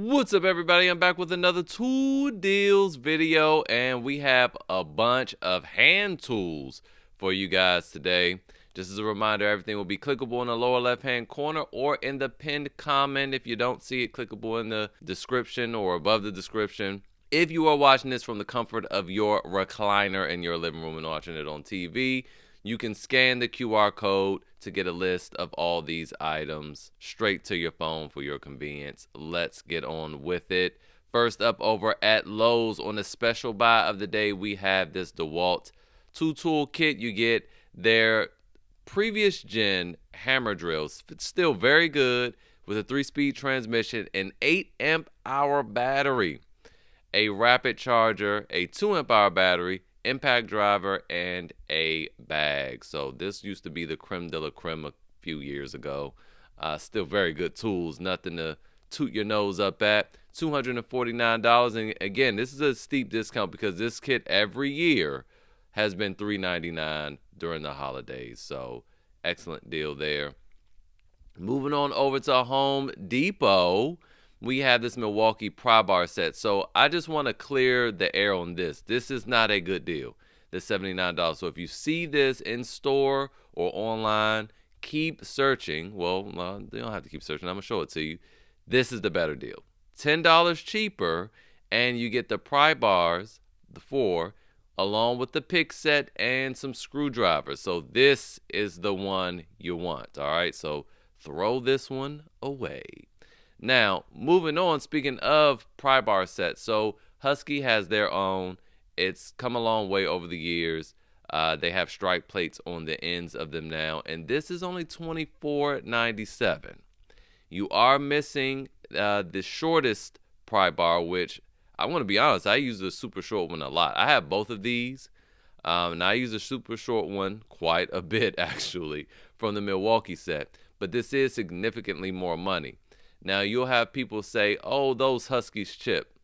What's up, everybody? I'm back with another tool deals video, and we have a bunch of hand tools for you guys today. Just as a reminder, everything will be clickable in the lower left hand corner or in the pinned comment. If you don't see it, clickable in the description or above the description. If you are watching this from the comfort of your recliner in your living room and watching it on TV, you can scan the QR code to get a list of all these items straight to your phone for your convenience. Let's get on with it. First up, over at Lowe's, on the special buy of the day, we have this DeWalt 2-tool kit. You get their previous gen hammer drills. It's still very good, with a 3-speed transmission, an 8 amp hour battery, a rapid charger, a 2 amp hour battery, impact driver, and a bag. So this used to be the creme de la creme a few years ago. Still very good tools, nothing to toot your nose up at. $249, and again, this is a steep discount because this kit every year has been $399 during the holidays. So excellent deal there. Moving on over to Home Depot, we have this Milwaukee pry bar set. So I just want to clear the air on this. This is not a good deal. The $79. So if you see this in store or online, keep searching. Well, you don't have to keep searching. I'm going to show it to you. This is the better deal. $10 cheaper, and you get the pry bars, the 4, along with the pick set and some screwdrivers. So this is the one you want. All right. So throw this one away. Now, moving on, speaking of pry bar sets, so Husky has their own. It's come a long way over the years. They have strike plates on the ends of them now, and this is only $24.97. You are missing the shortest pry bar, which I want to be honest, I use the super short one a lot. I have both of these, and I use the super short one quite a bit, actually, from the Milwaukee set, but this is significantly more money. Now, you'll have people say, oh, those Huskies chip.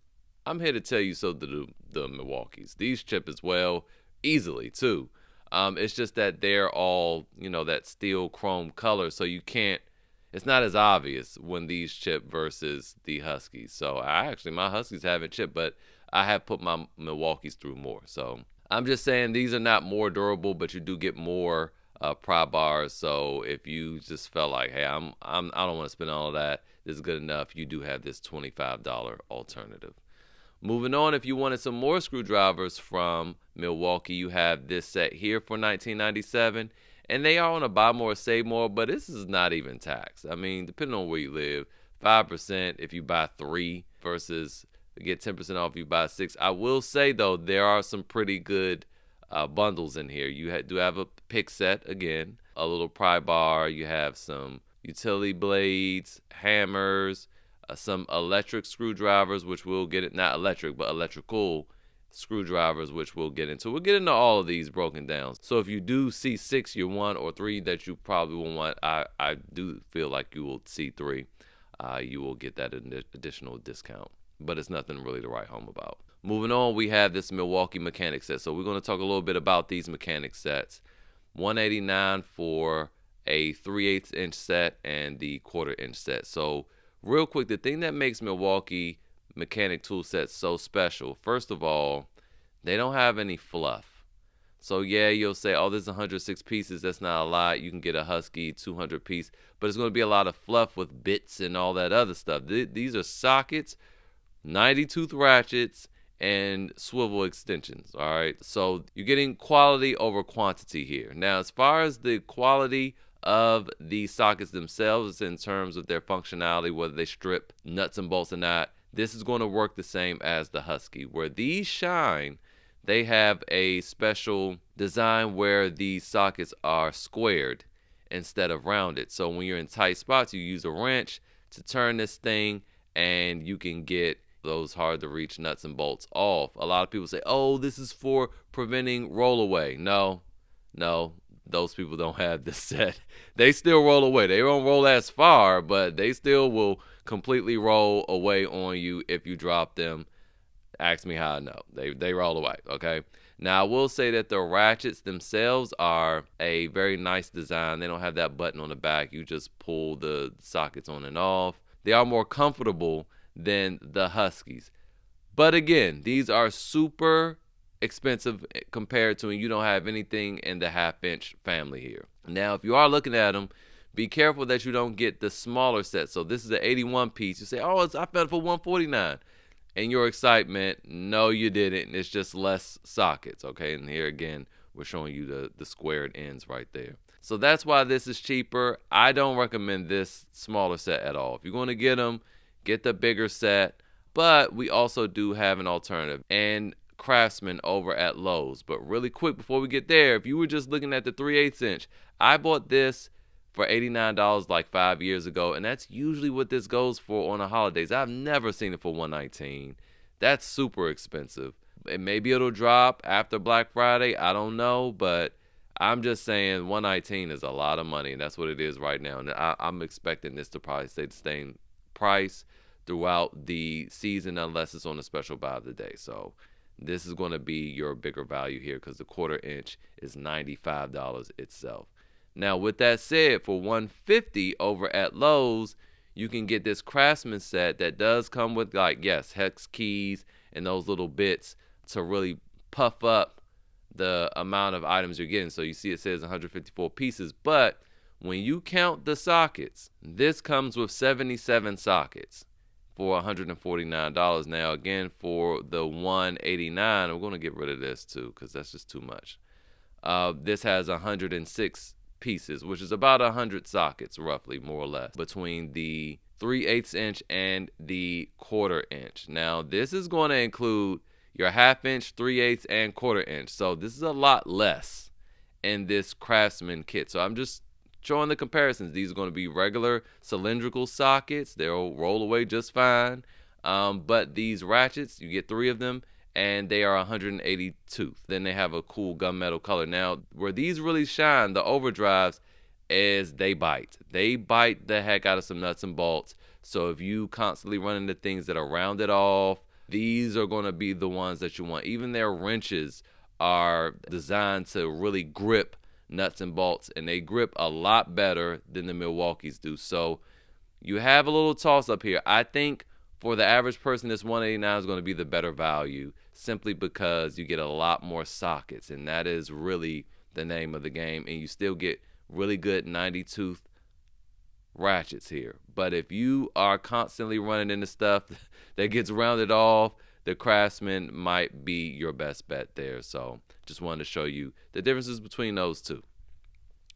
I'm here to tell you so do the Milwaukees. These chip as well, easily, too. It's just that they're all, that steel chrome color, so you can't, it's not as obvious when these chip versus the Huskies. So, my Huskies haven't chipped, but I have put my Milwaukees through more. So, I'm just saying these are not more durable, but you do get more pry bars. So, if you just felt like, hey, I don't want to spend all of that, this is good enough, you do have this $25 alternative. Moving on, if you wanted some more screwdrivers from Milwaukee, you have this set here for $19.97, and they are on a buy more, save more, but this is not even tax. I mean, depending on where you live, 5% if you buy 3 versus get 10% off if you buy 6. I will say, though, there are some pretty good bundles in here. You do have a pick set, again, a little pry bar, you have some utility blades, hammers, some electric screwdrivers, which we'll get it, not electric, but electrical screwdrivers, which we'll get into. We'll get into all of these broken down. So if you do see 6 you want, or 3 that you probably will want, I do feel like you will see 3. You will get that additional discount, but it's nothing really to write home about. Moving on, we have this Milwaukee mechanic set. So we're going to talk a little bit about these mechanic sets. $189 for a 3/8 inch set and the 1/4 inch set. So real quick, the thing that makes Milwaukee mechanic tool sets so special, first of all, they don't have any fluff. So yeah, you'll say, oh, there's 106 pieces. That's not a lot. You can get a Husky 200 piece, but it's going to be a lot of fluff with bits and all that other stuff. These are sockets, 90 tooth ratchets, and swivel extensions. All right. So you're getting quality over quantity here. Now, as far as the quality of the sockets themselves in terms of their functionality, whether they strip nuts and bolts or not, this is going to work the same as the Husky. Where these shine, they have a special design where these sockets are squared instead of rounded. So when you're in tight spots, you use a wrench to turn this thing, and you can get those hard to reach nuts and bolts off. A lot of people say, oh, this is for preventing rollaway. No, those people don't have this set. They still roll away. They don't roll as far, but they still will completely roll away on you if you drop them. Ask me how I know. They roll away, okay? Now, I will say that the ratchets themselves are a very nice design. They don't have that button on the back. You just pull the sockets on and off. They are more comfortable than the Huskies. But again, these are super expensive compared to when you don't have anything in the half-inch family here. Now, if you are looking at them, be careful that you don't get the smaller set. So this is an 81 piece. You say, oh, I found it for $149. And your excitement, no, you didn't. It's just less sockets, okay? And here again, we're showing you the squared ends right there. So that's why this is cheaper. I don't recommend this smaller set at all. If you're going to get them, get the bigger set. But we also do have an alternative and Craftsman over at Lowe's. But really quick before we get there, if you were just looking at the 3/8 inch, I bought this for $89 like 5 years ago, and that's usually what this goes for on the holidays. I've never seen it for $119. That's super expensive. And maybe it'll drop after Black Friday. I don't know, but I'm just saying $119 is a lot of money, and that's what it is right now. And I'm expecting this to probably stay the same price throughout the season unless it's on a special buy of the day. So this is going to be your bigger value here because the 1/4 inch is $95 itself. Now, with that said, for $150 over at Lowe's, you can get this Craftsman set that does come with, like, yes, hex keys and those little bits to really puff up the amount of items you're getting. So you see it says 154 pieces, but when you count the sockets, this comes with 77 sockets for $149. Now, again, for the $189, we're going to get rid of this too because that's just too much. This has 106 pieces, which is about 100 sockets, roughly, more or less, between the 3/8 inch and the 1/4 inch. Now, this is going to include your 1/2 inch, 3/8, and 1/4 inch. So this is a lot less in this Craftsman kit. So I'm just showing the comparisons. These are going to be regular cylindrical sockets. They'll roll away just fine. But these ratchets, you get 3 of them, and they are 182. Then they have a cool gunmetal color. Now, where these really shine, the overdrives, is they bite. They bite the heck out of some nuts and bolts. So if you constantly run into things that are rounded off, these are going to be the ones that you want. Even their wrenches are designed to really grip nuts and bolts, and they grip a lot better than the Milwaukees do. So you have a little toss up here. I think for the average person, this $189 is going to be the better value simply because you get a lot more sockets, and that is really the name of the game, and you still get really good 90-tooth ratchets here. But if you are constantly running into stuff that gets rounded off, the Craftsman might be your best bet there. So just wanted to show you the differences between those two.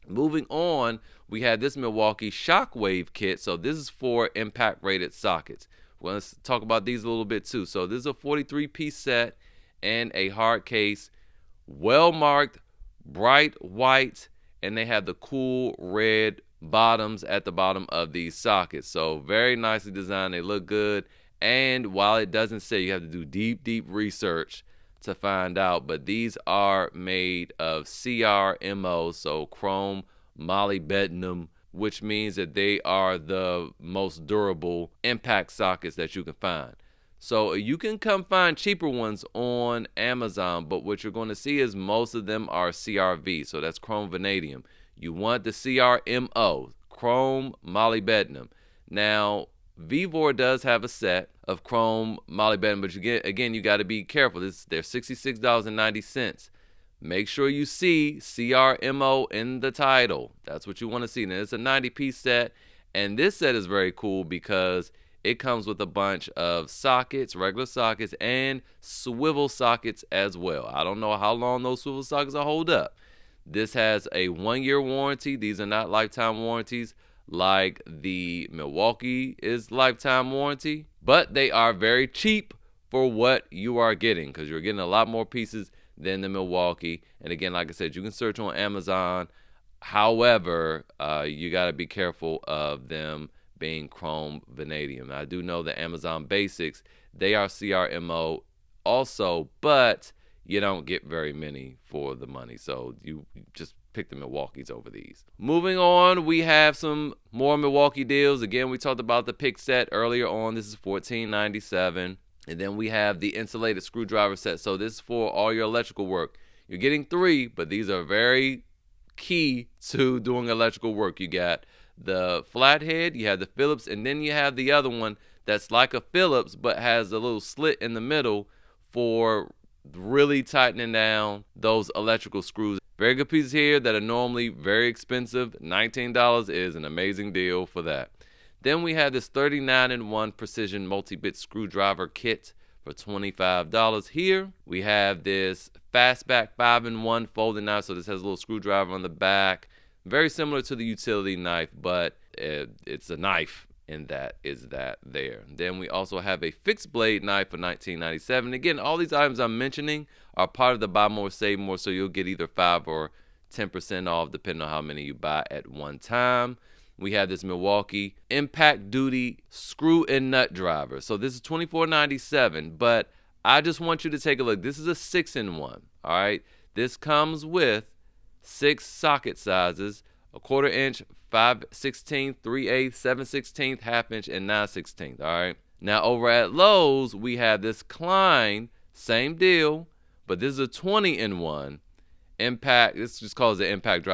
Moving on, we had this Milwaukee Shockwave kit. So this is for impact rated sockets. Well, let's talk about these a little bit too. So this is a 43-piece set and a hard case, well marked, bright white, and they have the cool red bottoms at the bottom of these sockets. So very nicely designed. They look good. And while it doesn't say, you have to do deep research to find out, but these are made of CRMO, so chrome molybdenum, which means that they are the most durable impact sockets that you can find. So you can come find cheaper ones on Amazon, but what you're going to see is most of them are CRV, so that's chrome vanadium. You want the CRMO, chrome molybdenum. Now, Vevor does have a set of chrome molybdenum, but you got to be careful. They're $66.90. Make sure you see CRMO in the title. That's what you want to see. Now, it's a 90-piece set, and this set is very cool because it comes with a bunch of sockets, regular sockets, and swivel sockets as well. I don't know how long those swivel sockets will hold up. This has a 1-year warranty. These are not lifetime warranties like the Milwaukee is lifetime warranty, but they are very cheap for what you are getting because you're getting a lot more pieces than the Milwaukee. And again, like I said, you can search on Amazon. However, you got to be careful of them being chrome vanadium. I do know the Amazon Basics, they are CRMO also, but you don't get very many for the money. So you just pick the Milwaukees over these. Moving on, we have some more Milwaukee deals. Again, we talked about the pick set earlier on. This is $14.97. And then we have the insulated screwdriver set. So this is for all your electrical work. You're getting 3, but these are very key to doing electrical work. You got the flathead, you have the Phillips, and then you have the other one that's like a Phillips but has a little slit in the middle for really tightening down those electrical screws. Very good pieces here that are normally very expensive. $19 is an amazing deal for that. Then we have this 39-in-1 precision multi-bit screwdriver kit for $25 here. We have this fastback 5-in-1 folding knife. So this has a little screwdriver on the back. Very similar to the utility knife, but it's a knife. And that is that there. Then we also have a fixed blade knife for $19.97. Again, all these items I'm mentioning are part of the buy more, save more, so you'll get either 5 or 10% off depending on how many you buy at one time. We have this Milwaukee impact duty screw and nut driver. So this is $24.97, but I just want you to take a look. This is a 6-in-1, all right? This comes with 6 socket sizes, a 1/4 inch, 5/16, 3/8, 7/16, 1/2 inch, and 9/16. All right. Now over at Lowe's, we have this Klein, same deal, but this is a 20-in-1 impact. This just calls it impact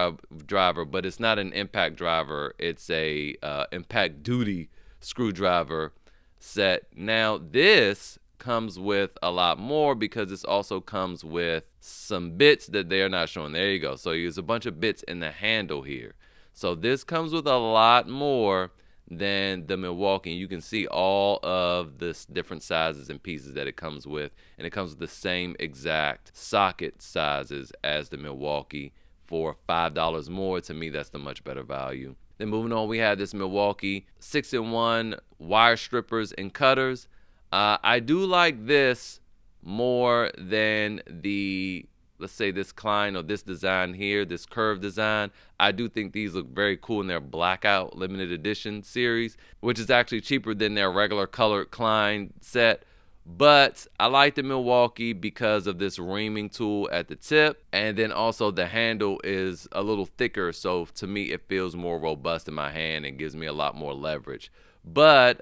driver, but it's not an impact driver. It's a impact duty screwdriver set. Now this comes with a lot more because this also comes with some bits that they are not showing. There you go. So there's a bunch of bits in the handle here. So this comes with a lot more than the Milwaukee. You can see all of the different sizes and pieces that it comes with. And it comes with the same exact socket sizes as the Milwaukee for $5 more. To me, that's the much better value. Then moving on, we have this Milwaukee 6-in-1 wire strippers and cutters. I do like this more than the, let's say, this Klein or this design here, this curved design. I do think these look very cool in their blackout limited edition series, which is actually cheaper than their regular colored Klein set. But I like the Milwaukee because of this reaming tool at the tip, and then also the handle is a little thicker, so to me it feels more robust in my hand and gives me a lot more leverage. But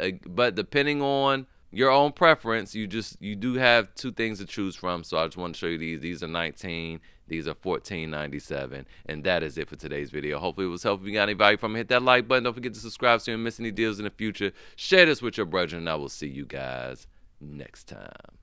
depending on your own preference, you do have 2 things to choose from. So I just want to show you these. These are $19. These are $14.97. And that is it for today's video. Hopefully it was helpful. If you got any value from it, hit that like button. Don't forget to subscribe so you don't miss any deals in the future. Share this with your brethren, and I will see you guys next time.